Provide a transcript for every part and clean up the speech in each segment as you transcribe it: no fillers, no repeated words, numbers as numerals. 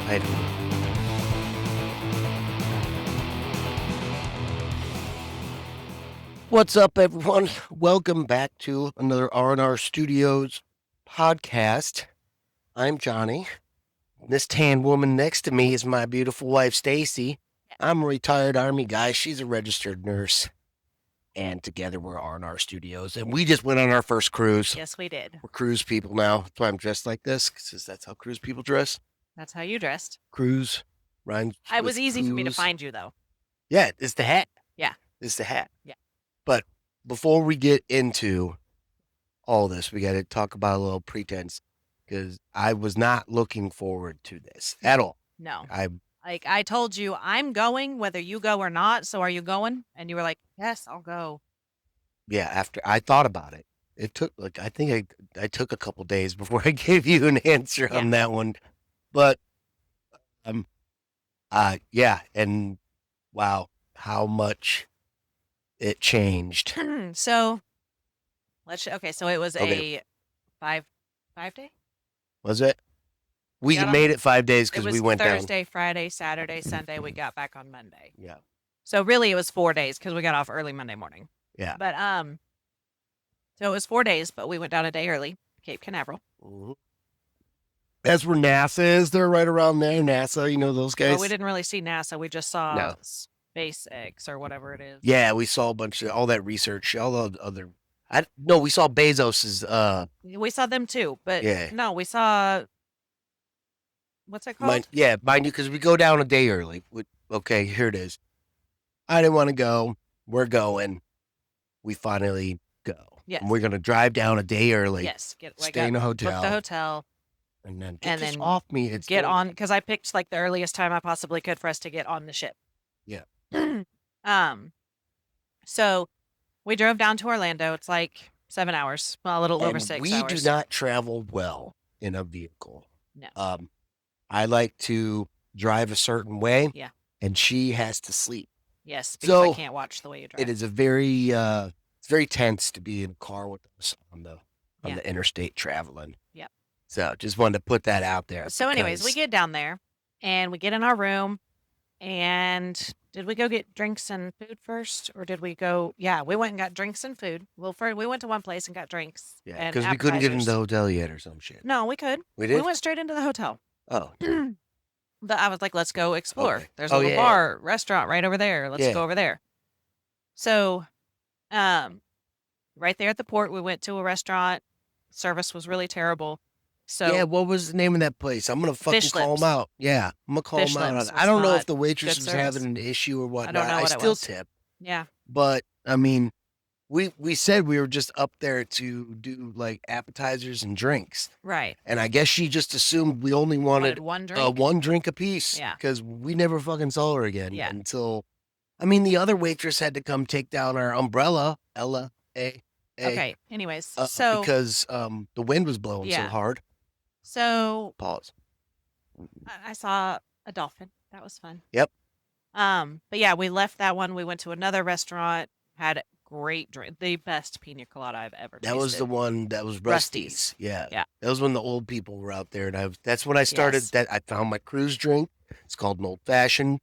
I don't. What's up, everyone? Welcome back to another R&R Studios podcast. I'm Johnny. This tan woman next to me is my beautiful wife, Stacy. I'm a retired Army guy. She's a registered nurse. And together we're R&R Studios. And we just went on our first cruise. Yes, we did. We're cruise people now. That's why I'm dressed like this, because that's how cruise people dress. That's how you dressed. Cruise. Rhymes It was with easy for me to cruise. find you, though. Yeah, it's the hat. Yeah. It's the hat. Yeah. But before we get into all this, we got to talk about a little pretense, because I was not looking forward to this at all. No. I told you, I'm going whether you go or not. So are you going? And you were like, yes, I'll go. Yeah, after I thought about it, it took I think I took a couple days before I gave you an answer on that one. But yeah, and wow, how much it changed. So so it was a five day? Was it? We made it 5 days because we went Thursday, Friday, Saturday, Sunday. We got back on Monday. Yeah. So really it was 4 days because we got off early Monday morning. Yeah. But so it was 4 days, but we went down a day early, Cape Canaveral. Mm-hmm. That's where NASA is. They're right around there. NASA, you know those guys. Well, we didn't really see NASA. We just saw SpaceX or whatever it is. Yeah, we saw a bunch of all that research, all the other. We saw Bezos's. We saw them too, but yeah. No, we saw. What's it called? Mind you, because we go down a day early. Okay, here it is. I didn't want to go. We're going. We finally go. Yes. And we're gonna drive down a day early. Yes. Stay in a hotel. Book the hotel. And then get this off me. It's get on, because I picked like the earliest time I possibly could for us to get on the ship. Yeah. So we drove down to Orlando. It's like 7 hours, well, a little over 6 hours. We do not travel well in a vehicle. No. I like to drive a certain way. Yeah. And she has to sleep. Yes, because I can't watch the way you drive. It is a very it's very tense to be in a car with us on the interstate traveling. Yeah. So just wanted to put that out there. So anyways, we get down there and we get in our room, and did we go get drinks and food first, or did we go? Yeah, we went and got drinks and food. Well, first we went to one place and got drinks. Yeah, because we couldn't get into the hotel yet or some shit. No, we could. We did? We went straight into the hotel. Oh. I was like, let's go explore. Okay. There's a little bar, restaurant right over there. Let's go over there. So, right there at the port, we went to a restaurant. Service was really terrible. So yeah, what was the name of that place? I'm gonna fucking call them out. Yeah, I'm gonna call them out. I don't know if the waitress was having an issue or whatnot. I don't know what I still it was. tip. Yeah. But I mean, we said we were just up there to do like appetizers and drinks. Right. And I guess she just assumed we only wanted one drink. One drink apiece. Yeah. Because we never fucking saw her again. Yeah. Until, I mean, the other waitress had to come take down our umbrella. Ella. Okay. Anyways, because the wind was blowing so hard. So pause. I saw a dolphin. That was fun. Yep. But yeah, we left that one. We went to another restaurant. Had great drink. The best pina colada I've ever tasted. That was the one that was Rusty's. Yeah. Yeah. That was when the old people were out there, and that's when I started. That I found my cruise drink. It's called an old fashioned.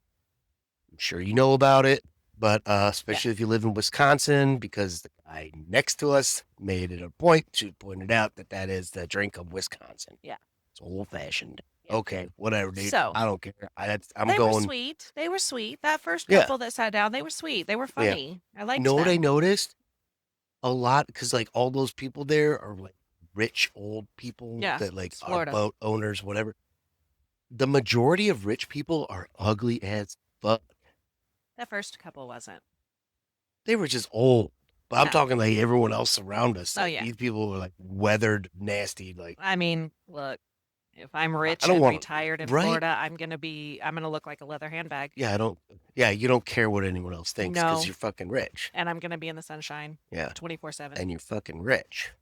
I'm sure you know about it, but especially if you live in Wisconsin, because the guy next to us made it a point to point it out that is the drink of Wisconsin. Yeah. It's old fashioned. Yeah. Okay, whatever, dude. So, I don't care. They were sweet. They were sweet. That first couple that sat down, they were sweet. They were funny. Yeah. I liked them. You know what I noticed? A lot, because like all those people there are like rich old people that like are boat owners, whatever. The majority of rich people are ugly as fuck. That first couple wasn't. They were just old. But I'm talking like everyone else around us. Like, oh, yeah. These people were like weathered, nasty. Like, I mean, look, if I'm rich and retired in Florida, I'm gonna look like a leather handbag. Yeah, you don't care what anyone else thinks because you're fucking rich. And I'm gonna be in the sunshine. Yeah. 24/7. And you're fucking rich.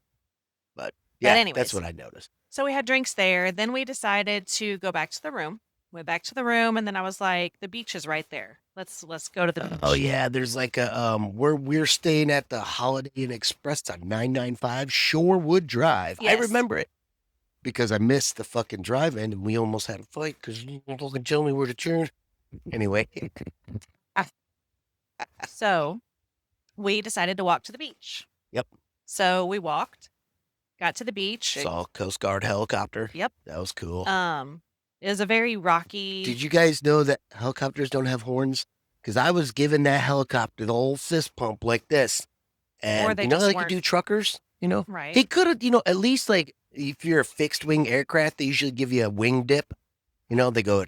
But yeah, anyways, that's what I noticed. So we had drinks there. Then we decided to go back to the room. Went back to the room, and then I was like, the beach is right there. Let's go to the beach. Oh yeah, there's like a we're staying at the Holiday Inn Express on 995 Shorewood Drive. Yes. I remember it. because I missed the fucking drive-in and we almost had a fight because you fucking tell me where to turn. Anyway, So we decided to walk to the beach. Yep. So we walked, got to the beach. saw a Coast Guard helicopter. Yep. That was cool. It was a very rocky. Did you guys know that helicopters don't have horns? Because I was giving that helicopter the old fist pump like this. And they you know just how they could weren't- do truckers? You know? Right. They could have, at least like if you're a fixed wing aircraft, they usually give you a wing dip. They go,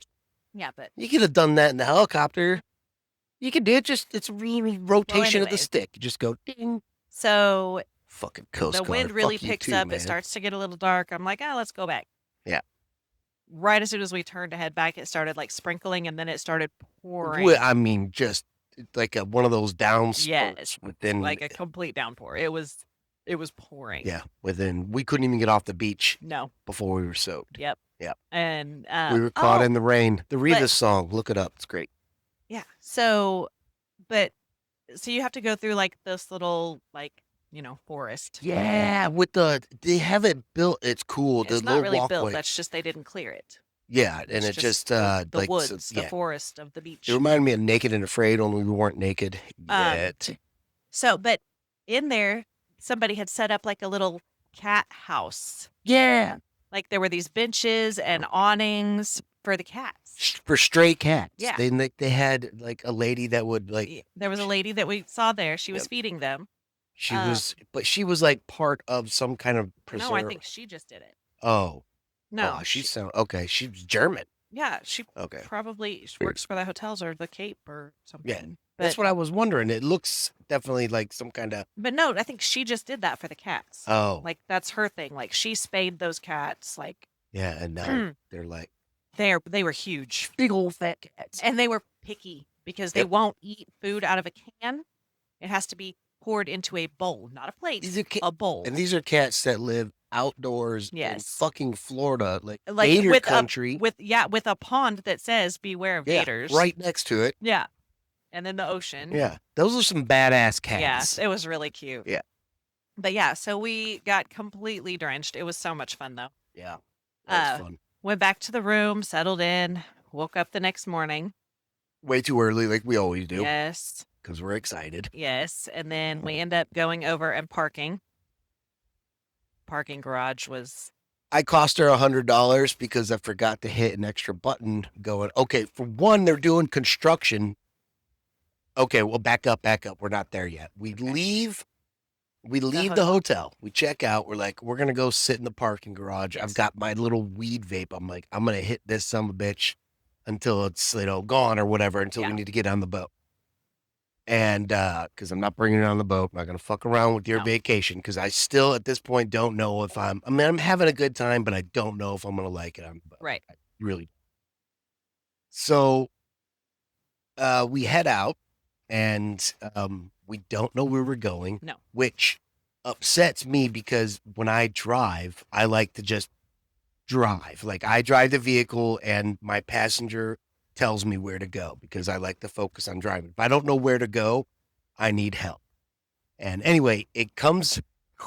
Yeah, but you could have done that in the helicopter. You could do it, it's rotation of the anyways. stick. You just go ding. so Fucking Coast the Guard. wind really Fuck you picks too, up. man. It starts to get a little dark. I'm like, let's go back. Yeah. Right as soon as we turned to head back, it started like sprinkling, and then it started pouring. Well, I mean, just like one of those down spurts Yes, within like a complete downpour. It was pouring. Yeah, we couldn't even get off the beach No. before we were soaked. Yep. Yep. And We were caught in the rain. The Rivas but- song, look it up. It's great. Yeah. So you have to go through like this little forest. Yeah, they have it built. It's cool. It's the not little really walkway. built. That's just they didn't clear it. Yeah, and It's it just the like woods, the yeah. forest of the beach. It reminded me of Naked and Afraid, only we weren't naked yet. So, but in there, somebody had set up like a little cat house. Yeah, Like there were these benches and awnings for the cats. for stray cats. Yeah. They had like a lady that would like There was a lady that we saw there. She was Yep. feeding them. she was like part of some kind of preserve. No, I think she just did it. Oh, No, oh, okay. She's German. yeah, she Okay. probably works for the hotels or the Cape or something. That's But, what I was wondering. It looks definitely like some kind of. but no, I think she just did that for the cats. Oh, Like that's her thing. Like she spayed those cats. Like yeah, and now they're like they were huge big old fat cats. and they were picky because they Yep. won't eat food out of a can. It has to be poured into a bowl, not a plate, These are a bowl. and these are cats that live outdoors in Yes. fucking Florida, like Like gator with country. with a pond that says "Beware of yeah, gators." right next to it. Yeah, and then the ocean. Yeah, those are some badass cats. Yeah, it was really cute. Yeah. But yeah, so we got completely drenched. It was so much fun though. Yeah, that was fun. Went back to the room, settled in, woke up the next morning. Way too early, like we always do, Yes. because we're excited. Yes. And then we end up going over and parking. Parking garage was I cost her $100 because I forgot to hit an extra button going, okay, for one, they're doing construction. Okay, well, back up. We're not there yet. We leave the hotel. hotel. We check out. We're like, we're going to go sit in the parking garage. Yes. I've got my little weed vape. I'm like, I'm going to hit this son of a bitch until it's, gone or whatever, until Yeah. we need to get on the boat. And because I'm not bringing it on the boat, I'm not going to fuck around with your No. vacation because I still at this point don't know if I'm having a good time, but I don't know if I'm going to like it on the boat. right. I really. So we head out and we don't know where we're going. No. Which upsets me because when I drive, I like to just drive. Like I drive the vehicle and my passenger tells me where to go because I like to focus on driving. If I don't know where to go, I need help. And anyway,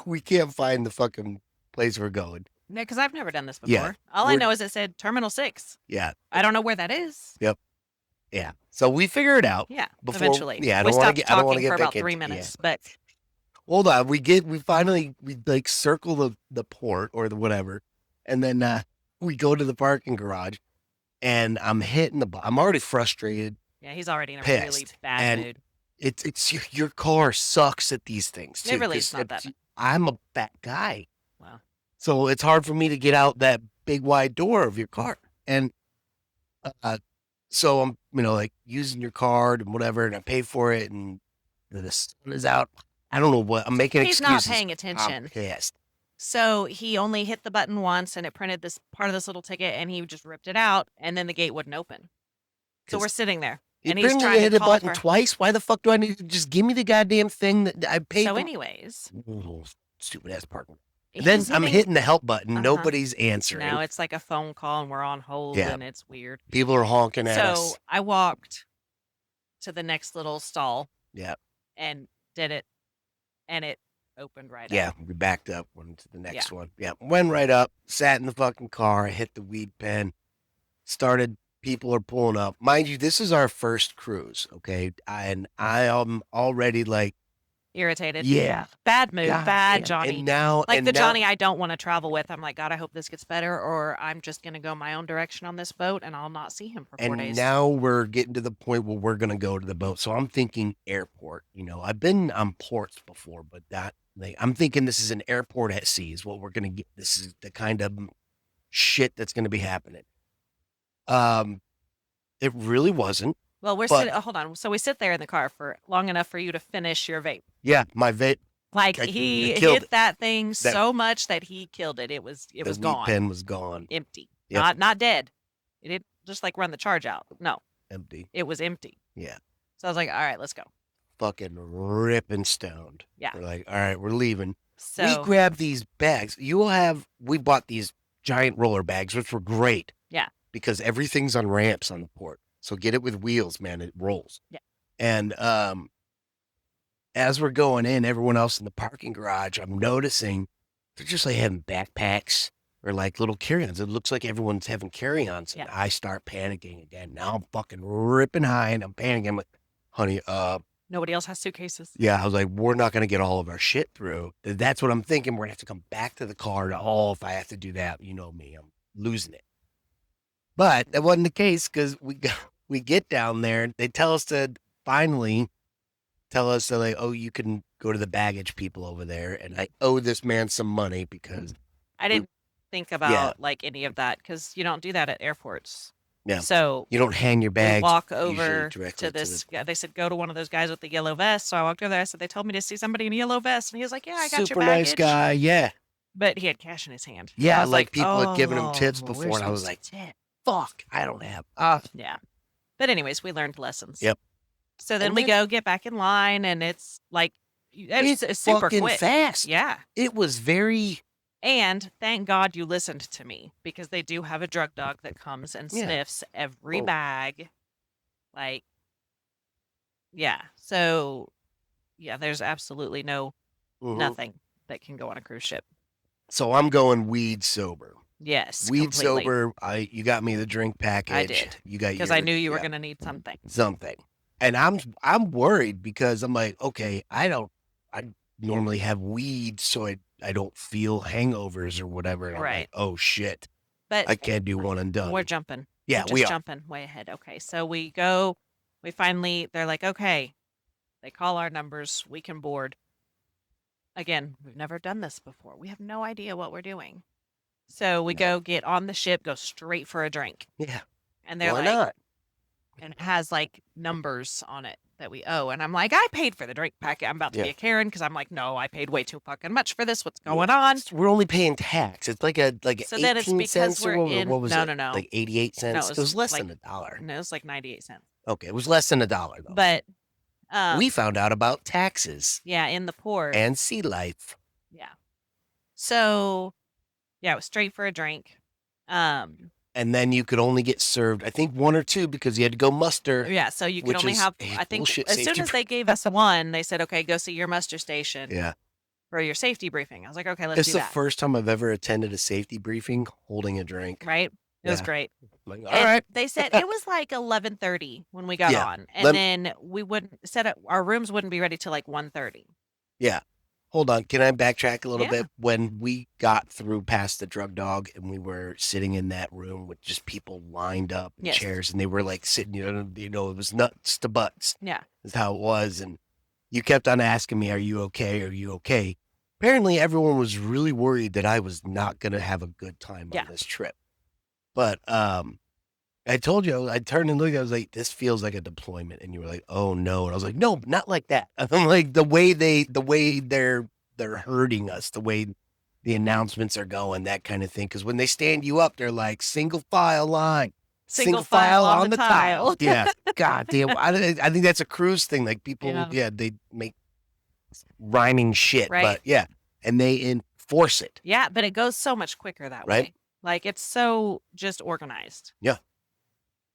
we can't find the fucking place we're going. No, because I've never done this before. Yeah, All I we're- know is it said Terminal 6. Yeah. I don't know where that is. Yeah. So we figure it out. Yeah, Before- eventually. yeah, I we don't wanna stopped get- I don't wanna talking get for about back 3 into- yeah. minutes, but Hold on. We finally like circle the port or the whatever. And then we go to the parking garage and I'm hitting I'm already frustrated. yeah, he's already in a really Pissed. bad And mood. It's your car sucks at these things too. It really 'cause is not that it's- I'm a fat guy. Wow. So it's hard for me to get out that big wide door of your car. And so I'm, like using your card and whatever, and I pay for it, and the sun is out. I don't know what I'm making He's excuses. not paying I'm attention. pissed. So he only hit the button once and it printed this part of this little ticket and he just ripped it out and then the gate wouldn't open. So 'Cause we're sitting there. You And he's bring me trying to to hit a call button for- twice. Why the fuck do I need to just give me the goddamn thing that I paid So for? anyways, Stupid ass parking. Then he's I'm hitting the help button. Uh-huh. Nobody's answering. Now it's like a phone call and we're on hold Yeah. and it's weird. People are honking at So us. I walked to the next little stall Yeah. and did it. And it opened right Yeah, up. we backed up, went to the Yeah. next one. Yeah, went right up, sat in the fucking car, hit the weed pen, started. People are pulling up. Mind you, this is our first cruise, okay? And I am already like, Irritated. yeah, Bad mood. God Bad damn. Johnny. And now, Like the and now, Johnny I don't want to travel with. I'm like, God, I hope this gets better, or I'm just gonna go my own direction on this boat, and I'll not see him for 4 and days. now we're getting to the point where we're gonna go to the boat. So I'm thinking airport. You know, I've been on ports before, but that like I'm thinking this is an airport at sea is what we're gonna get. This is the kind of shit that's gonna be happening. It really wasn't. Well, we're But sitting. Hold on. So we sit there in the car for long enough for you to finish your vape. yeah, my vape. Like I he killed hit it. that thing so much that he killed it. It was The weed gone, pen was gone, empty. Yep. Not dead. It didn't just like run the charge out. No, empty. it was empty. Yeah, So I was like, all right, let's go. fucking ripping stoned. Yeah. We're like, all right, we're leaving. So We grabbed these bags. We bought these giant roller bags, which were great. Yeah. Because everything's on ramps on the port. So get it with wheels, man. It rolls. Yeah. And as we're going in, everyone else in the parking garage, I'm noticing they're just like having backpacks or like little carry-ons. It looks like everyone's having carry-ons. And Yeah. I start panicking again. Now I'm fucking ripping high and I'm panicking. I'm like, honey, nobody else has suitcases. yeah, I was like, we're not going to get all of our shit through. That's what I'm thinking. We're going to have to come back to the car to haul if I have to do that. You know me, I'm losing it. But that wasn't the case because we get down there. They tell us to finally tell us that like, oh, you can go to the baggage people over there. And I owe this man some money because I didn't think about like any of that because you don't do that at airports. Yeah. So you don't hang your we bags. walk usually over directly to this. They said go to one of those guys with the yellow vest. So I walked over there. I said they told me to see somebody in a yellow vest, and he was like, "Yeah, I got Super your baggage." nice guy. Yeah. But he had cash in his hand. I Yeah. was Like people had given him tips "Oh, before. we're And I was supposed like, to tip." fuck, I don't have. Yeah. But anyways, we learned lessons. Yep. So then And we then- go get back in line, and it's like It's super fucking quick. fast. Yeah. It was very. And thank God you listened to me because they do have a drug dog that comes and Yeah. sniffs every Oh. bag. Like, yeah. So, yeah, there's absolutely Mhm. nothing that can go on a cruise ship. So I'm going weed sober. Yes, Weed completely. sober. You got me the drink package. did, You got because your, I knew you were yeah, going to need something. something. And I'm worried because I'm like, okay, I normally have weed, so I don't feel hangovers or whatever. And I'm Right. like, oh shit, But I can't do one and done. we're jumping. Yeah, We're we just are. jumping way ahead. Okay, so we go. We finally, they're like, okay, they call our numbers. We can board. Again, we've never done this before. We have no idea what we're doing. So we No. go get on the ship, go straight for a drink. Yeah. And they're Why like, not? and it has like numbers on it that we owe. And I'm like, I paid for the drink packet. I'm about to be Yeah. a Karen because I'm like, no, I paid way too fucking much for this. What's going on? We're only paying tax. It's like So then it's 18 because cents or we're what, in. what was No, it? no, no. Like 88 cents. it It was was less like- than $1. No, it's like 98 cents. Okay, it was less than $1 though. But we found out about taxes yeah, in the port. and sea life. Yeah. So, yeah, it was straight for a drink. And then you could only get served, I think, one or two because you had to go muster. Yeah, so you could Which only is have. a I think bullshit as soon safety as they gave us one, they said, "Okay, go see your muster station Yeah. for your safety briefing." I was like, "Okay, let's It's do the that." first time I've ever attended a safety briefing holding a drink. Right? It was Yeah. great. Like, all And right. They said it was like 11:30 when we got Yeah. on, and Lem- then we wouldn't our rooms wouldn't be ready till like 1:30. Yeah. Hold on. Can I backtrack a little Yeah. bit? When we got through past the drug dog and we were sitting in that room with just people lined up in Yes. chairs and they were like sitting, it was nuts to butts. Yeah. Is how it was. And you kept on asking me, are you okay? Are you okay? Apparently everyone was really worried that I was not going to have a good time Yeah. on this trip. But I told you, I turned and looked, I was like, this feels like a deployment. And you were like, oh no. And I was like, no, not like that. I'm like, the way they're hurting us, the way the announcements are going, that kind of thing. Cause when they stand you up, they're like single file line, Single file on the tile. Yeah. God damn. I think that's a cruise thing. Like people, Yeah. they make rhyming shit, Right. but yeah. And they enforce it. Yeah, but it goes so much quicker that Right. way. Like it's so just organized. Yeah.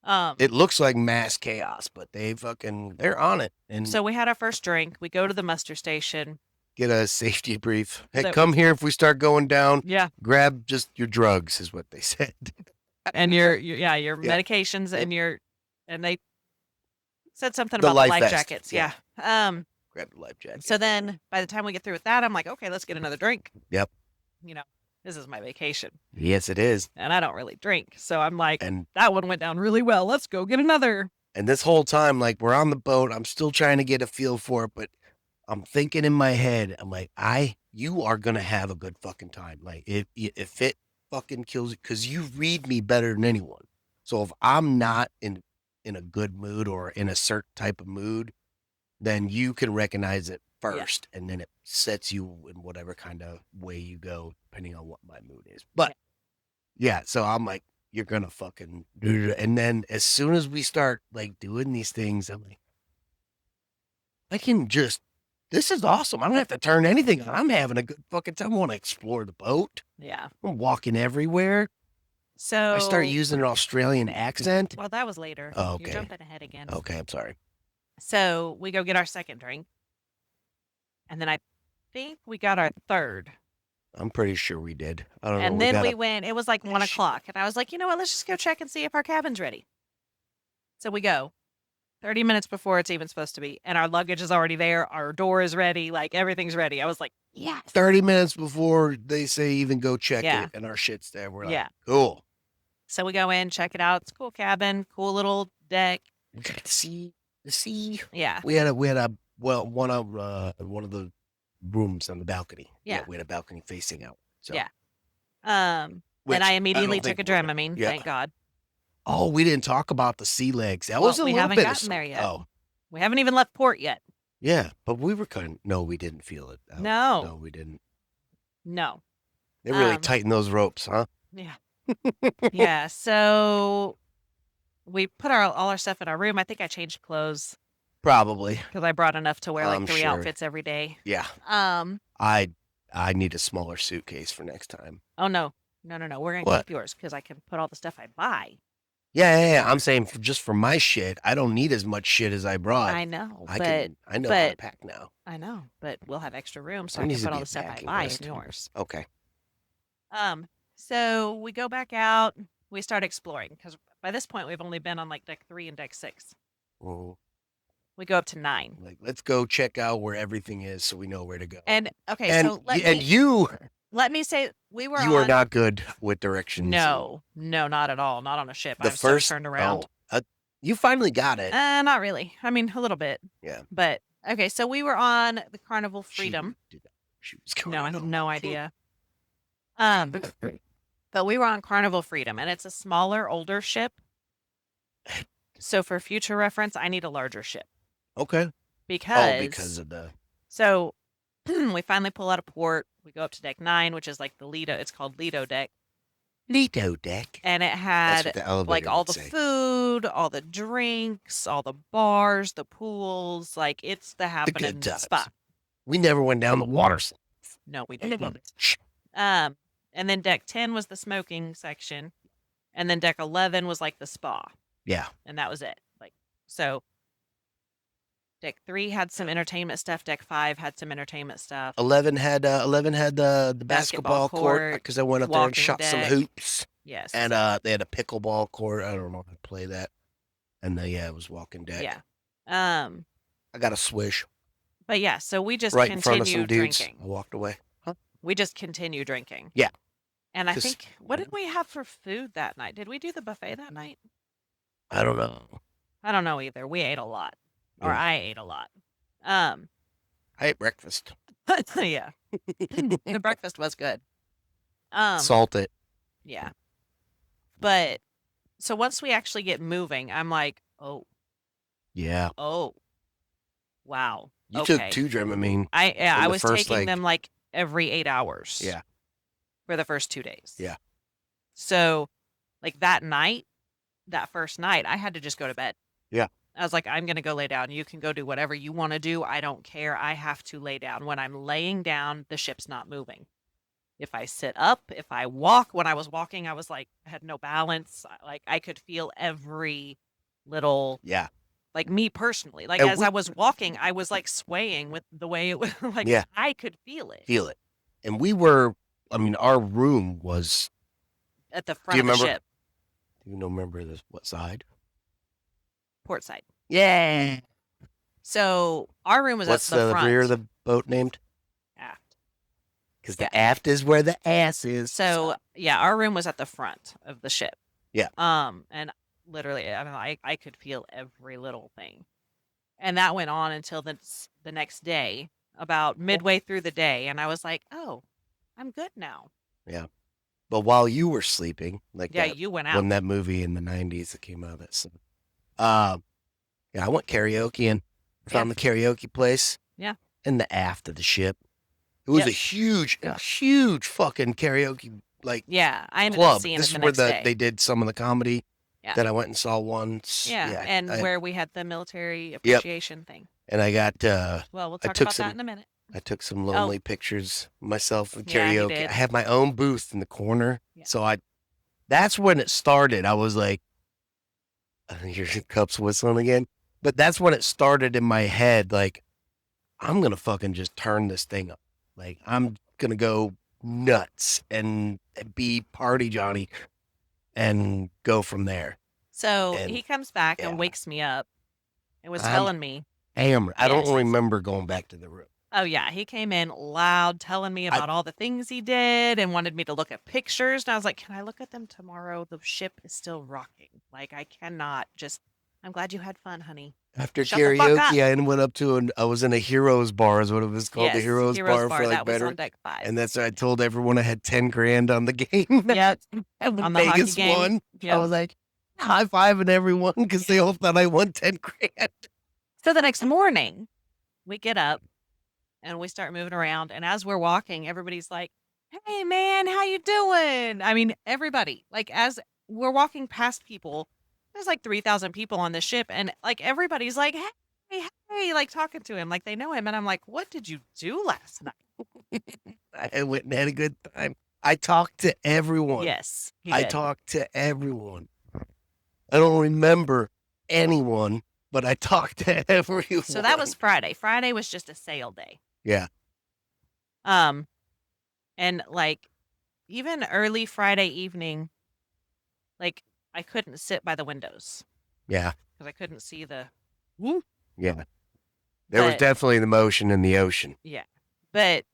Um. It looks like mass chaos, but they're on it. And So we had our first drink. We go to the muster station. get a safety brief. Hey, That- come here if we start going down. Yeah. Grab just your drugs, is what they said. And your Yeah. medications Yep. and they said something The about life the life vest. jackets. Yeah. Yeah. Grab the life jacket. So then by the time we get through with that, I'm like, okay, let's get another drink. Yep. You know, this is my vacation Yes, it is. and I don't really drink. So I'm like, And that one went down really well. Let's go get another. and this whole time, like we're on the boat, I'm still trying to get a feel for it, but I'm thinking in my head, I'm like, you are gonna have a good fucking time. Like if it fucking kills it, because you read me better than anyone. So if I'm not in a good mood or in a certain type of mood, then you can recognize it first, and then it sets you in whatever kind of way you go, depending on what my mood is. But yeah, so I'm like, you're gonna fucking do it. And then as soon as we start like doing these things, I'm like, I can just, this is awesome. I don't have to turn anything on. I'm having a good fucking time. I want to explore the boat. Yeah. I'm walking everywhere. So I start using an Australian accent. Well, that was later. Oh, You're okay. jumping ahead again. Okay, I'm sorry. So we go get our second drink. And then I think we got our third. I'm pretty sure we did. I don't know. And then got we a- went, it was like 1 o'clock. And I was like, you know what? Let's just go check and see if our cabin's ready. So we go 30 minutes before it's even supposed to be. And our luggage is already there. Our door is ready. Like everything's ready. I was like, yes. 30 minutes before they say even go check Yeah. it, and our shit's there. We're like, Yeah. cool. So we go in, check it out. It's a cool cabin, cool little deck. We got to see the sea. Yeah. We had one of the rooms on the balcony. Yeah. We had a balcony facing out. So Yeah. which And I don't immediately think took a we're- Dramamine, yeah. thank God. Oh, we didn't talk about the sea legs. That Well, was a we little haven't bit gotten there yet. Oh, We haven't even left port yet. yeah, but we were no, we didn't feel it. No. we didn't. No. They really Um, tightened those ropes, huh? Yeah. Yeah. So we put all our stuff in our room. I think I changed clothes Probably. because I brought enough to wear like I'm 3 sure. outfits every day. Yeah. Um. I need a smaller suitcase for next time. Oh no. No. We're gonna What? keep yours because I can put all the stuff I buy. Yeah. I'm saying just for my shit, I don't need as much shit as I brought. I know, I but know how to but- pack now. I know, but we'll have extra room, so There I can needs to put all be the a stuff I packing buy list. in yours. Okay. So we go back out. We start exploring because by this point we've only been on like deck 3 and deck 6. Well, We go up to 9. like, let's go check out where everything is so we know where to go. And okay, And so let me say we were you on. are not good with directions. No, not at all. Not on a ship. The I'm so first turned around. you finally got it. Not really. I mean, a little bit. Yeah. But okay, so we were on the Carnival She Freedom. did that. She was going. No, I have no idea. But we were on Carnival Freedom, and it's a smaller, older ship. So for future reference, I need a larger ship Okay. because of the so we finally pull out of port. We go up to deck 9, which is like the Lido. It's called Lido deck, Lido deck. and it That's had what the elevator like all would the say. food, all the drinks, all the bars, the pools. Like it's the happening times. spot. We never went down the water. No, we didn't. And then deck 10 was the smoking section, and then deck 11 was like the spa, Yeah. and that was it. Like so. Deck 3 had some entertainment stuff. Deck 5 had some entertainment stuff. 11 had the basketball court court, because I went up there and walking shot some deck. hoops, Yes. and they had a pickleball court. I don't know how to play that, and it was walking deck. Yeah. I got a swish But yeah, so we just right in front of some continued dudes. drinking. I walked away. We just continue drinking. Yeah. And I 'Cause- think, what did we have for food that night? Did we do the buffet that night? I don't know. I don't know either. We ate a lot, or Yeah. I ate a lot. I ate breakfast. Yeah, the breakfast was good. Salt it. Yeah. But so once we actually get moving, I'm like, oh, Yeah. wow. You okay. took 2 Dramamine. I the was first, taking like- them like every 8 hours. Yeah. For the first 2 days. Yeah. So, like that night, that first night, I had to just go to bed. Yeah. I was like, I'm going to go lay down. You can go do whatever you want to do. I don't care. I have to lay down. When I'm laying down, the ship's not moving. If I sit up, if I walk, when I was walking, I was like, I had no balance. Like I could feel every little Yeah. Like me personally, like And as we I was walking, I was like swaying with the way it was. Like Yeah. I could feel it feel it. And we were, I mean, our room was, at the do front you of the remember? ship, Do you remember this? What side? port side. Yeah. So our room was at What's the the front. rear of the boat named? Aft. Because Yeah. the aft is where the ass is. So yeah, our room was at the front of the ship. Yeah. And literally, I mean, I could feel every little thing, and that went on until the next day, about midway through the day, and I was like, oh, I'm good now. Yeah. But while you were sleeping, like Yeah, that you went out. when that movie in the 90s that came out, that's yeah, I went karaoke and found the karaoke place. Yeah. In the aft of the ship. It was Yep. a huge fucking karaoke like Yeah, I ended up club. seeing This it is the where next day. they did some of the comedy Yeah. that I went and saw once. Yeah, and where we had the military appreciation thing. And I got Well, we'll talk about that in a minute. I took some lonely pictures of myself in Yeah, you karaoke. did. I had my own booth in the corner. Yeah. So that's when it started. I was like, here's your cups whistling again. But that's when it started in my head, like, I'm gonna fucking just turn this thing up. Like, I'm gonna go nuts and be party Johnny and go from there. So And he comes back yeah. and wakes me up and was I'm telling me, hammered. I don't Yes. remember going back to the room. oh yeah, he came in loud telling me about all the things he did and wanted me to look at pictures. And I was like, can I look at them tomorrow? The ship is still rocking. Like I cannot just, I'm glad you had fun, honey. After Shut the fuck up. karaoke, I went up to I was in a Heroes Bar, is what it was called, the Yes, Heroes Bar for like that was better. on deck 5. And that's I told everyone I had 10 grand on the game. Yep. And On the hockey Vegas game. won. Yep. I was like, high fiving everyone because they all thought I won 10 grand. So the next morning, we get up and we start moving around. And as we're walking, everybody's like, hey, man, how you doing? I mean, everybody. Like, as we're walking past people, there's like 3,000 people on the ship. And like, everybody's like, hey, like talking to him, like they know him. And I'm like, what did you do last night? I went and had a good time. I talked to everyone. Yes, he I did. talked to everyone. I don't remember anyone, but I talked to everyone. So that was Friday. Friday was just a sail day. Yeah. And like even early Friday evening, like I couldn't sit by the windows Yeah. because I couldn't see the. Yeah. There was But- definitely the motion in the ocean. Yeah, but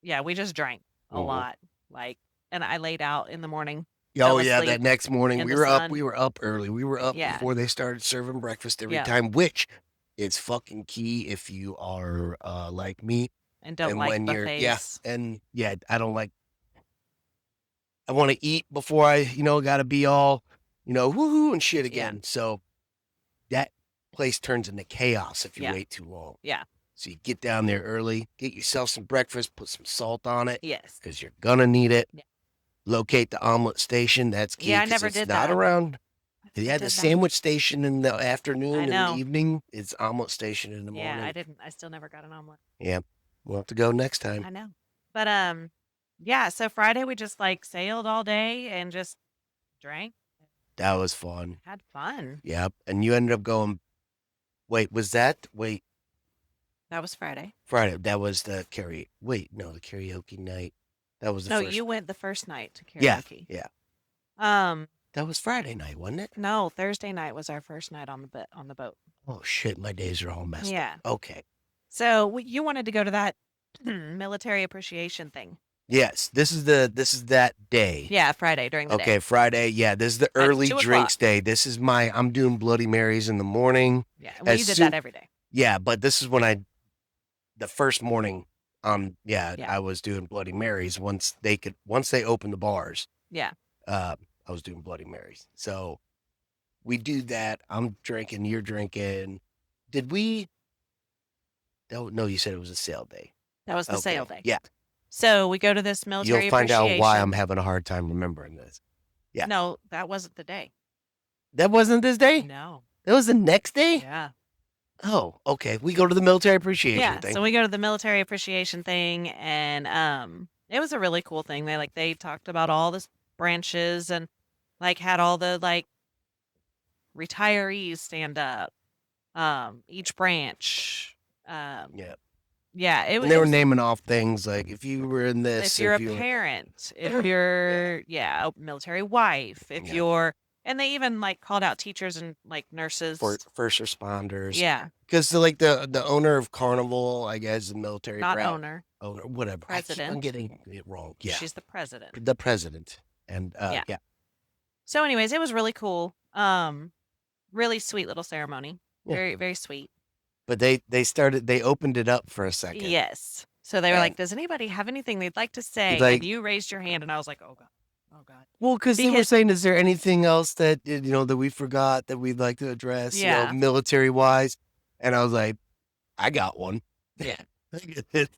yeah, we just drank a Mhm. lot. Like, and I laid out in the morning. Oh Fell yeah, asleep that next morning in we the were up. sun. We were up early. We were up Yeah. before they started serving breakfast every Yeah. time, which is fucking key if you are like me. And don't And like when you're- buffets. And yeah, I don't like. I want to eat before I, got to be all, woohoo and shit again. So that place turns into chaos if you Yeah. wait too long. Yeah. So you get down there early, get yourself some breakfast, put some salt on it Yes. because you're gonna need it. Yeah. Locate the omelet station. That's key. Yeah, I 'cause never it's did not that. around. I Yeah, did the that. sandwich station in the afternoon I and know. the evening. It's omelet station in the Yeah, morning. I didn't. I still never got an omelet. We'll have to go next time. I know. But yeah. So Friday we just like sailed all day and just drank, That was fun. had fun. Yep. And you ended up going. Wait, That was Friday. Friday? That was the the karaoke night. That was the No, first. you went the first night to Yeah, karaoke. yeah. Um, That was Friday night, wasn't it? no, Thursday night was our first night on the boat. Oh shit, my days are all messed Yeah. up. Okay. So you wanted to go to that military appreciation thing. Yes, this is that day. Yeah, Friday during the Okay, day. Friday. Yeah, this is the early 2 drinks day. This is I'm doing Bloody Marys in the morning. Yeah, well, you as did soon- that every day. Yeah, but this is when the first morning, Yeah. I was doing Bloody Marys once they opened the bars. Yeah. I was doing Bloody Marys. So we do that. I'm drinking, you're drinking. Did we? No, you said it was a sale day. That was the Okay, sail day. Yeah, So we go to this military you'll find out appreciation. why I'm having a hard time remembering this. Yeah. No, that wasn't the day. That wasn't this day? No. That was the next day? Yeah. Oh, okay. We go to the military appreciation Yeah. thing. So we go to the military appreciation thing, and it was a really cool thing. They talked about all the branches and like had all the like retirees stand up each branch. Yeah. Yeah, And it they were was naming off things like if you were in this, if you're a if you were parent, if you're a military wife, if yeah, you're and they even like called out teachers and like nurses. first responders. Yeah, Because like the owner of Carnival, I guess, the military not brat owner, owner, whatever. I keep on president. getting it wrong. Yeah, She's the president. the president, and Yeah. yeah, So anyways, it was really cool. Really sweet little ceremony. Yeah. Very, very sweet. but they opened it up for a second. Yes. So they were And- like, "Does anybody have anything they'd like to say?" Like- and you raised your hand, and I was like, "Oh god, oh god." Well, because they were Because- saying, is there anything else that that we forgot that we'd like to address, Yeah. military wise? And I was like, I got one. Yeah.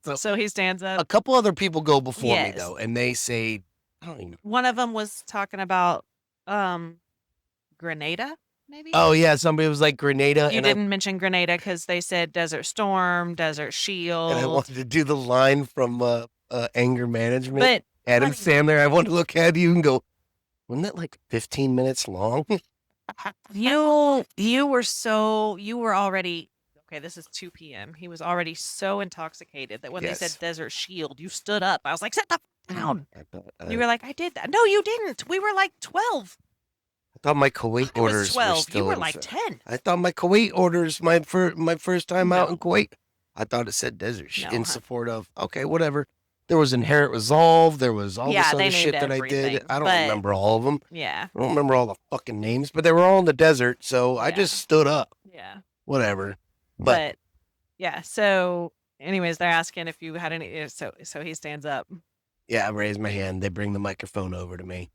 So, So he stands up. a couple other people go before me Yes. though, and they say, I don't even know. One of them was talking about Grenada, maybe. Oh yeah, somebody was like Grenada, You and didn't mention Grenada because they said Desert Storm, Desert Shield. I wanted to do the line from Anger Management. but Adam funny. Sandler. I want to look at you and go, wasn't that like 15 minutes long? you were already okay. This is 2 p.m. He was already so intoxicated that when they Yes. said Desert Shield, you stood up. I was like, "Sit the f- down." I thought, You were like, "I did that." No, you didn't. We were like 12. I thought my Kuwait I was orders 12. were still You were in like effect. 10. I thought my Kuwait orders, my first time out No. in Kuwait, I thought it said desert No, in hun. support of, okay, whatever. There was Inherent Resolve. There was all Yeah, this they other shit named that I did. everything, I don't but- remember all of them. Yeah. I don't remember all the fucking names, but they were all in the desert. So I Yeah. just stood up. Yeah. Whatever. But yeah. So, anyways, they're asking if you had any. So he stands up Yeah, I raised my hand. They bring the microphone over to me.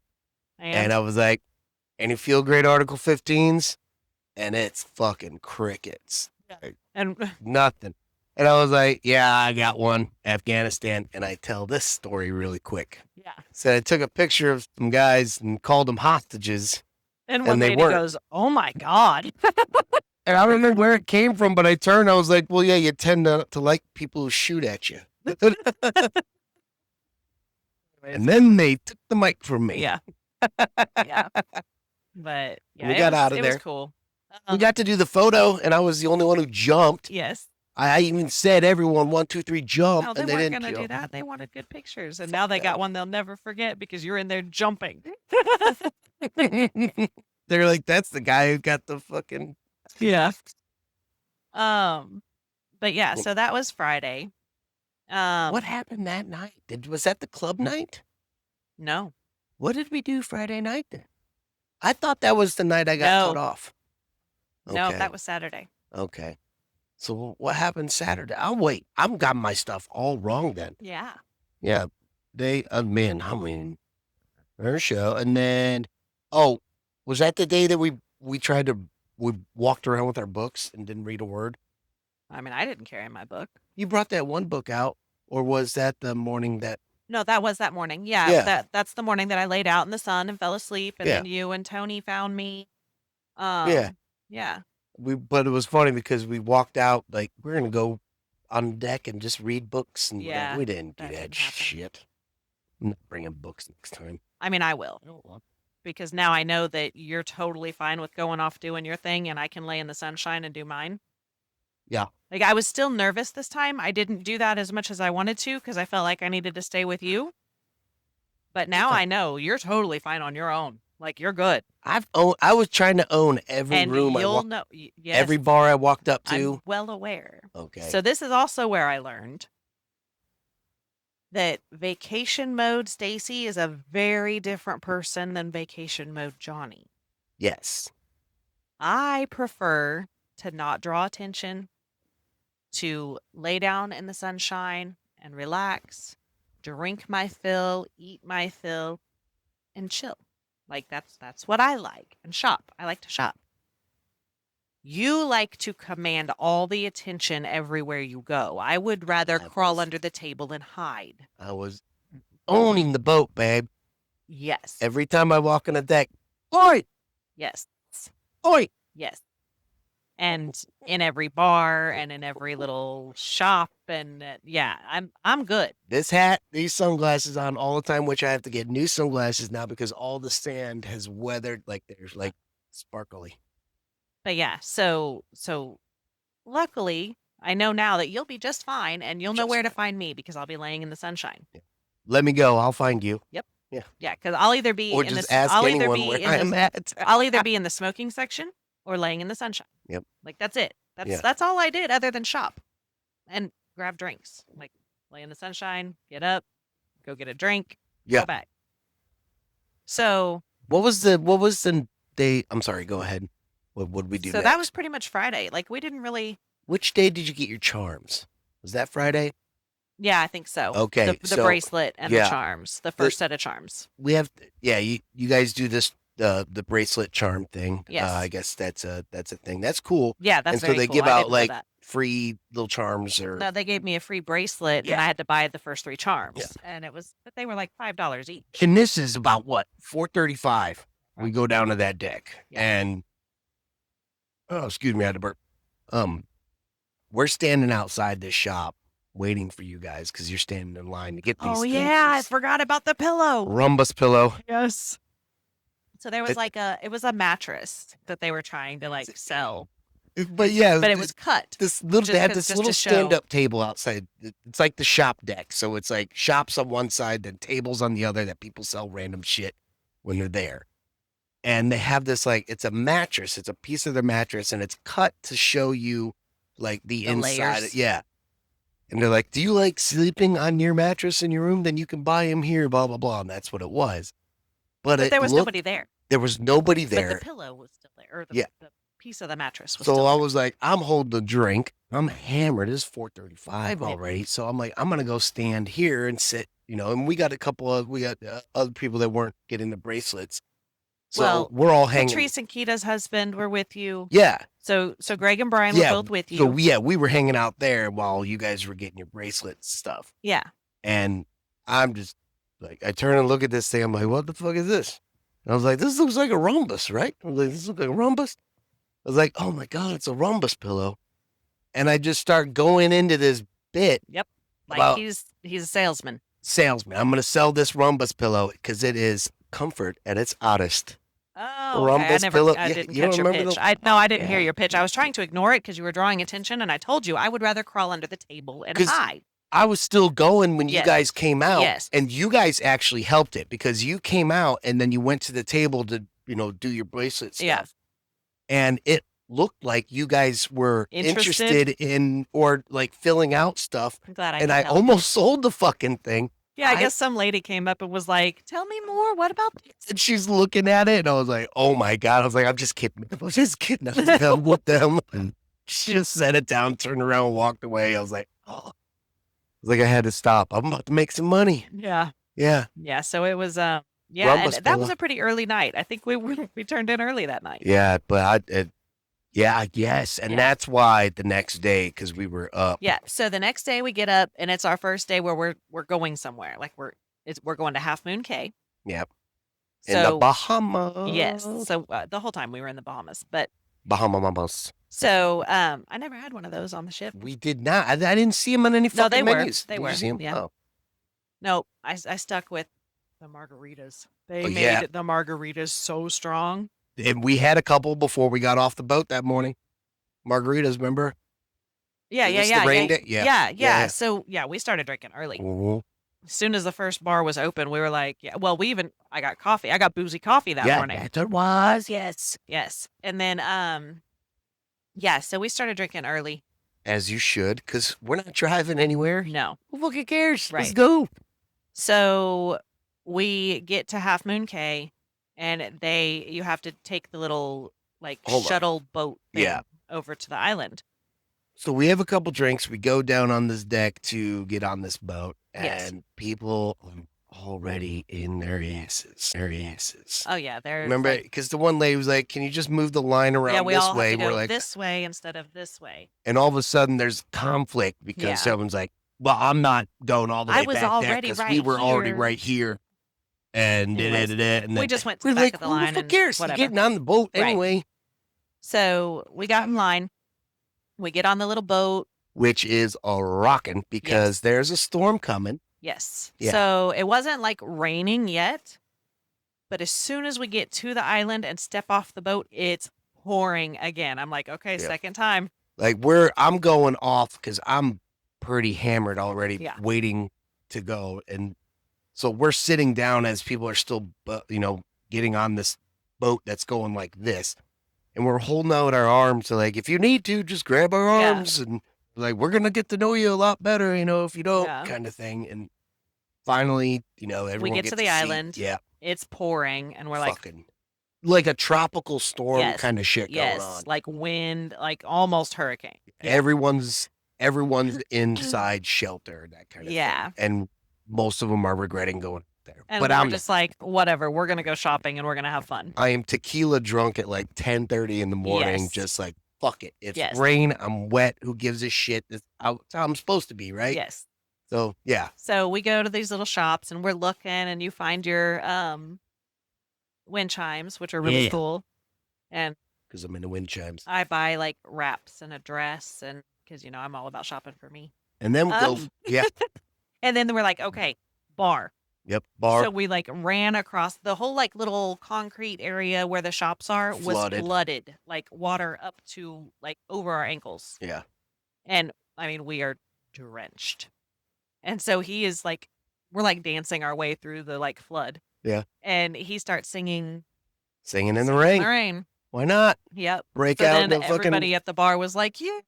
and, And I was like, any feel great Article 15s? And it's fucking crickets. and Nothing. And I was like, yeah, I got one. Afghanistan. And I tell this story really quick. yeah. So I took a picture of some guys and called them hostages. And one they lady weren't. goes, "Oh my god." And I don't remember where it came from, but I turned. I was like, well, yeah, you tend to like people who shoot at you. And then they took the mic from me. Yeah. Yeah. But yeah, We it got was- out of it there. was cool. We got to do the photo, and I was the only one who jumped. Yes. I even said, everyone, 1, 2, 3, jump. No, they and they weren't didn't gonna do jump. that. They wanted good pictures, and now they got one they'll never forget because you're in there jumping. They're like, that's the guy who got the fucking. Yeah. But yeah, so that was Friday. What happened that night? Was that the club night? No. What did we do Friday night then? I thought that was the night I got No. cut off. No, Okay, that was Saturday. okay. So what happened Saturday? I'll wait. I've got my stuff all wrong then. Yeah. Yeah, her show, and then, oh, was that the day that we walked around with our books and didn't read a word? I mean, I didn't carry my book. You brought that one book out, or was that the morning that? No, that was that morning. Yeah, Yeah. that's the morning that I laid out in the sun and fell asleep, and Yeah. then you and Tony found me. Yeah. Yeah. But it was funny because we walked out like we're gonna go on deck and just read books and whatever. Yeah, We didn't do that that didn't happen. shit. I'm not bringing books next time. I mean, I will because now I know that you're totally fine with going off doing your thing, and I can lay in the sunshine and do mine. Yeah. Like I was still nervous this time. I didn't do that as much as I wanted to because I felt like I needed to stay with you. But now Yeah. I know you're totally fine on your own. Like you're good. I was trying to own every And room I you'll walked, know. Yes, every bar I walked up I'm to. well aware. Okay. So this is also where I learned that vacation mode Stacy is a very different person than vacation mode Johnny. Yes. I prefer to not draw attention, to lay down in the sunshine and relax, drink my fill, eat my fill, and chill. Like that's what I like. And shop. I like to shop. You like to command all the attention everywhere you go. I would rather I crawl was- under the table and hide. I was owning the boat, babe. Yes. Every time I walk on the deck, oi, Yes. oi. Yes. And in every bar and in every little shop and yeah, I'm good. This hat, these sunglasses on all the time, which I have to get new sunglasses now because all the sand has weathered, like there's like sparkly. But yeah, so luckily, I know now that you'll be just fine and you'll know Just where to find me because I'll be laying in the sunshine. Let me go. I'll find you. Yep. Yeah. Yeah, because I'll either be Or in just this. ask I'll either anyone be where in I'm the. at. I'll either be in the smoking section or laying in the sunshine. Yep. Like that's it. Yeah. That's all I did other than shop and grab drinks. Like lay in the sunshine, get up, go get a drink, Yeah. go back. So What was the day? I'm sorry. Go ahead. What would we do so next? that was pretty much Friday. Like we didn't really. Which day did you get your charms? Was that Friday? Yeah, I think so. Okay, The so, bracelet and yeah. the charms, the first set of charms. We have, yeah. You guys do this the bracelet charm thing. Yes. I guess that's a thing. That's cool. Yeah, that's And so very they cool. give I out didn't know like that. free little charms or No, they gave me a free bracelet, and Yeah. I had to buy the first 3 charms, Yeah. and but they were like $5 each. And this is about what, 4:35. We Right. go down to that deck, Yeah. and excuse me, I had to burp. We're standing outside this shop waiting for you guys because you're standing in line to get these. Oh things. yeah, I forgot about the pillow. Rhombus pillow. Yes. So there was It- it was a mattress that they were trying to like sell, But yeah, but it was cut. this little. just They had 'cause- this just little to show. stand-up table outside. It's like the shop deck, so it's like shops on one side, then tables on the other that people sell random shit when they're there. And they have this like it's a mattress. It's a piece of their mattress, and it's cut to show you like the inside. layers. Yeah. And they're like, "Do you like sleeping on your mattress in your room? Then you can buy him here." Blah blah blah. And that's what it was. But But there was nobody there. There was nobody there. But the pillow was still there, or Yeah. the piece of the mattress was So still I there. was like, I'm holding the drink. I'm hammered. It's 4:35 Right. already. So I'm like, I'm gonna go stand here and sit. And we got other people that weren't getting the bracelets. So Well, we're all hanging. Patrice and Kita's husband were with you. Yeah. So Greg and Brian Yeah, were both with you. So we were hanging out there while you guys were getting your bracelet stuff. yeah. And I'm just like, I turn and look at this thing. I'm like, what the fuck is this? And I was like, this looks like a rhombus, right? I was like, this looks like a rhombus. I was like, oh my God, it's a rhombus pillow. And I just start going into this bit. Yep. Like Well- he's a salesman. Salesman, I'm going to sell this rhombus pillow because it is comfort at its oddest. Oh, Rhombus I pillow? I Yeah, didn't you don't catch your remember pitch. the- I didn't hear Yeah. your pitch. I was trying to ignore it because you were drawing attention, and I told you I would rather crawl under the table and 'Cause hide. I was still going when you Yes. guys came out. Yes. And you guys actually helped it because you came out and then you went to the table to, do your bracelet stuff. Yeah. And it looked like you guys were Interested? interested in or like filling out stuff. I'm glad I And could I help. almost sold the fucking thing. Yeah, I I- guess some lady came up and was like, "Tell me more. What about this?" And she's looking at it, and I was like, "Oh my God!" I was like, "I'm just kidding. I was just kidding. I was like, what them?" And she just set it down, turned around, and walked away. I was like, "Oh!" I was like, I had to stop. I'm about to make some money. Yeah. Yeah, Yeah. So it was yeah, Rhombus and that was pillow. a pretty early night. I think we turned in early that night. yeah, but yes, and Yeah. that's why the next day because we were up. Yeah. So the next day we get up and it's our first day where we're going somewhere. Like we're going to Half Moon Cay. Yep. In the So Bahamas. yes. So the whole time we were in the Bahamas, but Bahamas. so I never had one of those on the ship. We did not. I didn't see them on any No, fucking they were. menus. They Did were. You see 'em? Yeah. Oh. No, I stuck with the margaritas. They Oh, made yeah. the margaritas so strong. And we had a couple before we got off the boat that morning. Margaritas, remember? Yeah, Was yeah, this the yeah, rain yeah, day? Yeah. yeah, Yeah. So yeah, we started drinking early. Mhm. As soon as the first bar was open, we were like, yeah. Well, I got coffee. I got boozy coffee that Yeah, morning. that was, yes. Yes, and then yeah. So we started drinking early. As you should, because we're not driving anywhere. No, Who fucking cares? Let's Right. go. so we get to Half Moon Cay, and you have to take the little like Hold on. shuttle boat thing Yeah. over to the island. So we have a couple drinks. We go down on this deck to get on this boat, and Yes. people are already in their asses. Their asses. Oh yeah, there's Remember, like, because the one lady was like, "Can you just move the line around yeah, we this all way?" have to We're go like, this way instead of this way. and all of a sudden there's conflict because Yeah. someone's like, "Well, I'm not going all the I way was back there already 'cause right we were already here." right here." And Anyways, and We then just went to we're the back like, of the "Who line fuck and cares? You're whatever. getting on the boat Right. anyway." So we got in line. We get on the little boat. Which is a rocking because there's a storm coming. Yes. Yeah. So it wasn't like raining yet, but as soon as we get to the island and step off the boat, it's pouring again. I'm like, okay, Yeah. second time. Like I'm going off because I'm pretty hammered already, Yeah. waiting to go, and so we're sitting down as people are still, getting on this boat that's going like this, and we're holding out our arms. So like, if you need to, just grab our Yeah. arms, and like we're gonna get to know you a lot better, if you don't, Yeah. kind of thing. And finally, everyone We get gets to the see- island. Yeah, It's pouring, and we're like, fucking like a tropical storm yes, kind of shit going yes, on. like wind, like almost hurricane. Yeah. Everyone's inside shelter, that kind of Yeah. thing, and most of them are regretting going there. And but we're I'm just like, whatever, we're gonna go shopping and we're gonna have fun. I am tequila drunk at like 10:30 in the morning, Yes. just like fuck it. It's Yes. rain. I'm wet. Who gives a shit? That's how I'm supposed to be, right? Yes. So yeah, So we go to these little shops and we're looking, and you find your wind chimes, which are really Yeah. cool. And because I'm into wind chimes. I buy like wraps and a dress, and because I'm all about shopping for me. And then we go, yeah, And then we're like, okay, bar. yep, bar. So we like ran across the whole like little concrete area where the shops are was Flooded. flooded, like water up to like over our ankles. Yeah, And I mean, we are drenched. And so he is like, we're like dancing our way through the like flood. Yeah. And he starts singing singing in the Singing rain. in the Rain. Why not Yep. break So out then the fucking? everybody at the bar was like, yeah.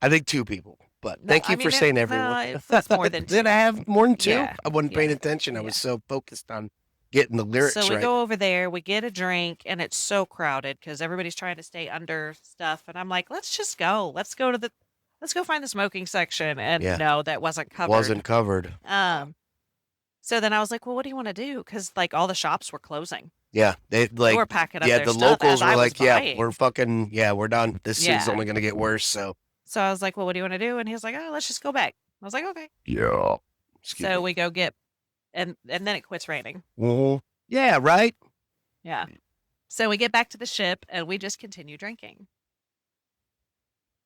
I think 2 people, but No, thank I you mean, for saying no, everyone. it's more than Did 2. I have more than 2? Yeah, I wasn't paying yeah, attention. I yeah. was so focused on getting the lyrics So we right. go over there, we get a drink, and it's so crowded because everybody's trying to stay under stuff. And I'm like, let's just go. Let's go find the smoking section. And Yeah. no, that wasn't covered. Wasn't covered. So then I was like, well, what do you want to do? Because like all the shops were closing. Yeah, they They were packing up yeah, their the stuff locals as I were was like, yeah, buying. we're done. This is Yeah. only gonna get worse. So So I was like, well, what do you want to do? And he was like, oh, let's just go back. I was like, okay. yeah. So we go get, and then it quits raining. Yeah, right. Yeah. So we get back to the ship and we just continue drinking.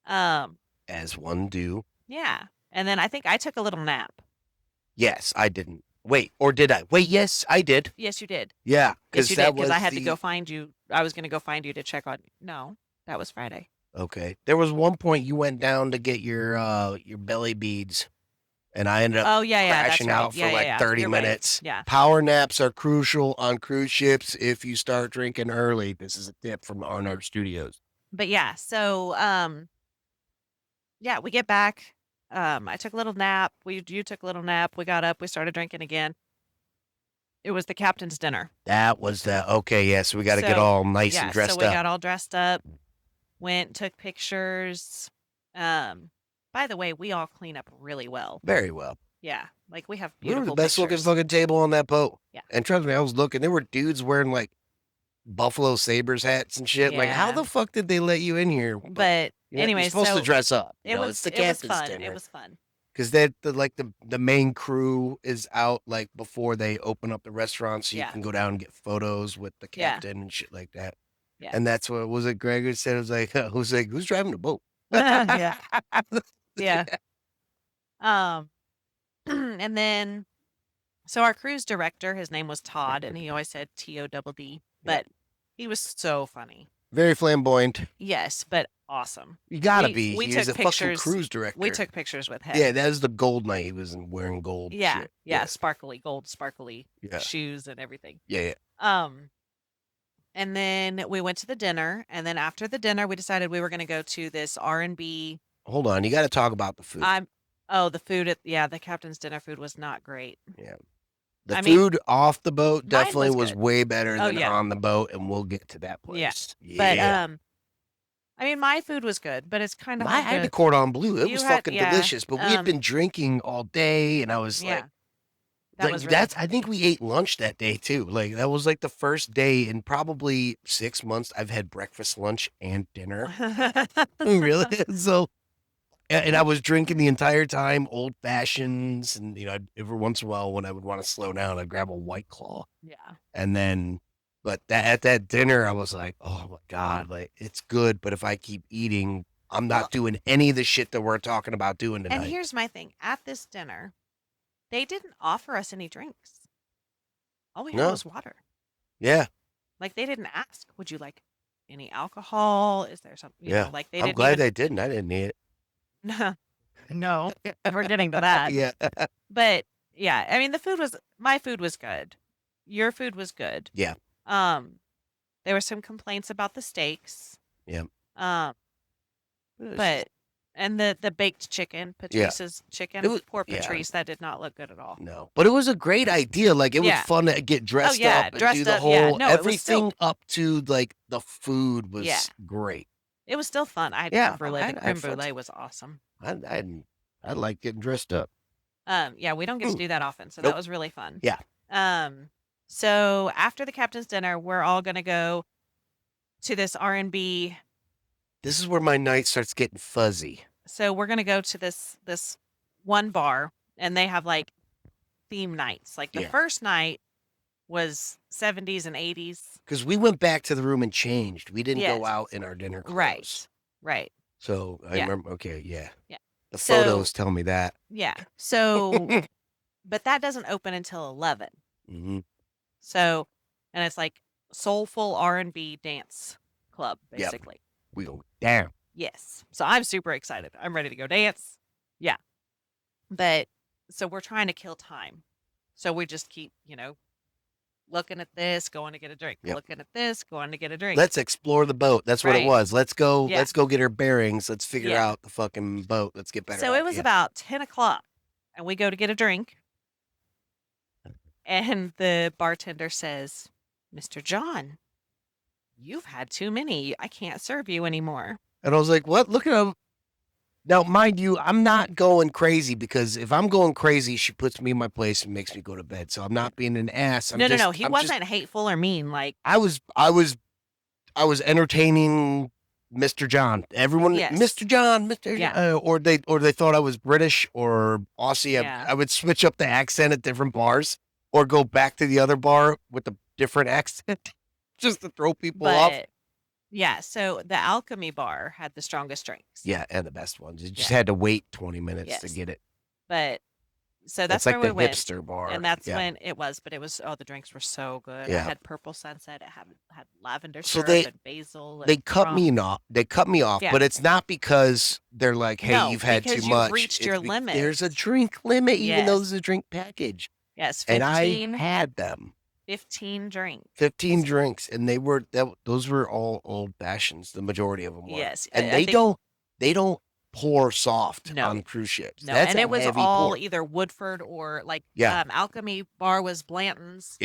As one do. Yeah. And then I think I took a little nap. Yes, I didn't. Wait, or did I? Wait, yes, I did. Yes, you did. Yeah, Yes, you that did, because was I had to the- go find you. I was going to go find you to check on. No, that was Friday. Okay, there was one point you went down to get your belly beads, and I ended up Oh, yeah, that's crashing right. out for Yeah, like yeah, 30 you're right. minutes. Yeah. Power naps are crucial on cruise ships if you start drinking early. This is a tip from Arnard Studios. But yeah, so yeah, we get back. I took a little nap. You took a little nap. We got up. We started drinking again. It was the captain's dinner. That was the okay. Yeah, so we got to get So, all nice Yeah, and dressed so we up. got all dressed up. Went, took pictures. By the way, we all clean up really well. Very well. Yeah, like we have We were beautiful the best looking pictures. fucking table on that boat. Yeah. And trust me, I was looking. There were dudes wearing like Buffalo Sabres hats and shit. Like, how Yeah. the fuck did they let you in here? But anyway, you're supposed so to dress up. it was it's the it was captain's fun. dinner. It was fun. Because the main crew is out like before they open up the restaurant, so you Yeah. can go down and get photos with the Yeah. captain and shit like that. Yeah. And that's what was it. Greg who said, it was like, who's driving the boat? Yeah. Yeah. And then, so our cruise director, his name was Todd, and he always said TODD, but he was so funny. Very flamboyant. Yes, but awesome. You gotta We- be. we He's took a fucking pictures- cruise director. We took pictures with him. Yeah, that was the gold night. He was wearing gold. Yeah, shit. yeah, sparkly, gold, sparkly Yeah. shoes and everything. Yeah. And then we went to the dinner, and then after the dinner, we decided we were going to go to this R&B. Hold on, you got to talk about the food. The food the captain's dinner food was not great. The I mean, food off the boat mine definitely was was good. way better Oh, than yeah. on the boat, and we'll get to that Yeah. place. But I mean, my food was good, but it's kind of I had the cordon bleu. It You was had- fucking yeah, delicious. But we had been drinking all day, and I was yeah. like, That was really I think we ate lunch that day too. Like that was like the first day in probably 6 months I've had breakfast, lunch, and dinner. Really? So, and I was drinking the entire time, old fashions, and every once in a while when I would want to slow down, I'd grab a White Claw, Yeah. and then. But at that dinner, I was like, oh my God, like it's good. But if I keep eating, I'm not doing any of the shit that we're talking about doing tonight. And here's my thing. At this dinner, they didn't offer us any drinks. All we had No. was water. Yeah. Like, they didn't ask, would you like any alcohol? Is there something, Yeah. like they I'm didn't glad even. they didn't. I didn't need No, no, it. we're getting to that. Yeah. But yeah, I mean, my food was good. Your food was good. Yeah. There were some complaints about the steaks. Yeah. Um, but and the baked chicken, Yeah. Patrice's chicken. It was- Poor yeah. Patrice, that did not look good at all. No, but it was a great idea. Like it was Yeah. fun to get dressed yeah, up and dressed do the up, yeah. whole No, it was still- everything up to like the food was Yeah. great. It was still fun. I had Yeah, creme brulee. I The had creme fun brulee too. was awesome. I like getting dressed up. Yeah, we don't get to do that often, so Nope. that was really fun. Yeah. So after the captain's dinner, we're all gonna go to this R&B. This is where my night starts getting fuzzy. So we're gonna go to this one bar, and they have like theme nights. Like the Yeah. first night was 70s and 80s. Because we went back to the room and changed. We didn't Yes. go out in our dinner clothes. Right. So I Yeah. remember. Okay, yeah. Yeah. The So- photos tell me that. Yeah. So, but that doesn't open until 11. hmm So, and it's like soulful R&B dance club, Yep. basically. We go down. Yes. So I'm super excited. I'm ready to go dance. Yeah. But so we're trying to kill time. So we just keep, looking at this, going to get a drink. Yep. Looking at this, going to get a drink. Let's explore the boat. That's what it Right. was. Let's go. Yeah. Let's go get our bearings. Let's figure Yeah. out the fucking boat. Let's get better. So at it was yeah. about 10 o'clock, and we go to get a drink. And the bartender says, Mr. John, you've had too many. I can't serve you anymore. And I was like, what? Look at him. Now, mind you, I'm not going crazy because if I'm going crazy, she puts me in my place and makes me go to bed. So I'm not being an ass. No. He wasn't hateful or mean. Like, I was entertaining Mr. John. Everyone, Yes. Mr. John, Mr. Yeah. Or they thought I was British or Aussie. Yeah. I would switch up the accent at different bars or go back to the other bar with the different accent just to throw people off. but yeah. So the Alchemy bar had the strongest drinks. Yeah, and the best ones. You just Yeah. had to wait 20 minutes to Yes. get it. But so that's It's like where the we went. hipster bar. And that's yeah. when it was, but it was, the drinks were so good. Yeah. It had purple sunset. It had lavender So syrup and basil. And they cut rum. me off. They cut me off, Yeah. but it's not because they're like, "Hey, No, you've had too because you've much." reached It's your be- limit. There's a drink limit, even though Yes. there's a drink package, Yes, and I 15, had them. 15 drinks. 15 drinks, and those were all old fashions. The majority of them were. Yes. and I they think- don't pour soft No. on cruise ships. No, That's and a it was heavy all pour. either Woodford or like Yeah. Alchemy bar was Blanton's.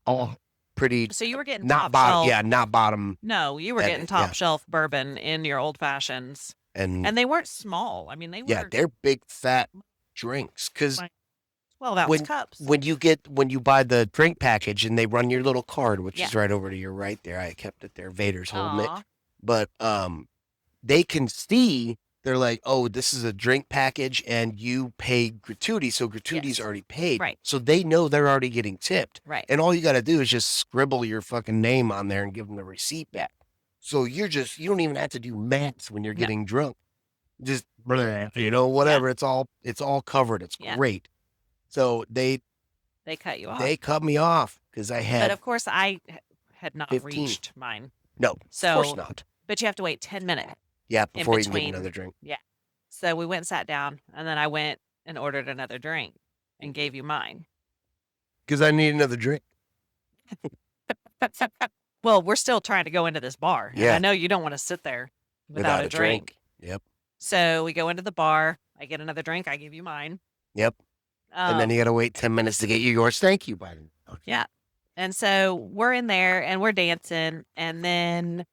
all pretty So you were getting not top bottom. shelf. Yeah, not bottom, No, you were And- getting top yeah. shelf bourbon in your old fashions. and, And they weren't small. I mean, they yeah, were they're big fat drinks because. Like 12-ounce when- cups. When you buy the drink package and they run your little card, which Yeah. is right over to your right there, I kept it there. Vader's holding it, Aw. but they can see. They're like, oh, this is a drink package, and you pay gratuity, so gratuity's Yes. already paid, Right. so they know they're already getting tipped, Right. and all you got to do is just scribble your fucking name on there and give them the receipt back. So you don't even have to do math when you're No. getting drunk, just whatever. It's all covered. It's Yeah. great. So They cut you off. they cut me off because I But had of course, I had not 15. reached mine. no, So, of course not. but you have to wait 10 minutes. Yeah, before you can get between- another drink. So we went and sat down, and then I went and ordered another drink and gave you mine. Because I need another drink. Well, we're still trying to go into this bar. and Yeah. I know you don't want to sit there without a drink. Yep. So we go into the bar. I get another drink. I give you mine. Yep. And then you got to wait 10 minutes to get you yours. Thank you, Biden. Okay. Yeah. And so we're in there and we're dancing. And then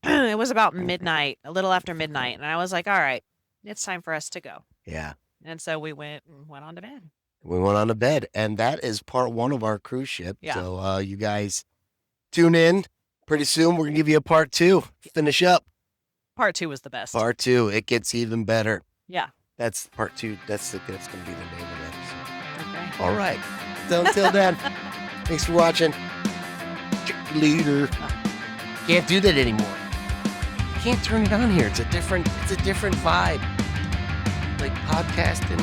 it was about midnight, a little after midnight. And I was like, all right, it's time for us to go. Yeah. And so we went on to bed. We went on to bed. And that is part one of our cruise ship. Yeah. So you guys tune in. Pretty soon, we're going to give you a part two. Finish up. Part 2 was the best. Part two. It gets even better. Yeah. That's part two. That's going to be the name of the episode. Okay. All right. So until then, thanks for watching. Leader. Can't do that anymore. Can't turn it on here. It's a different vibe. Like podcasting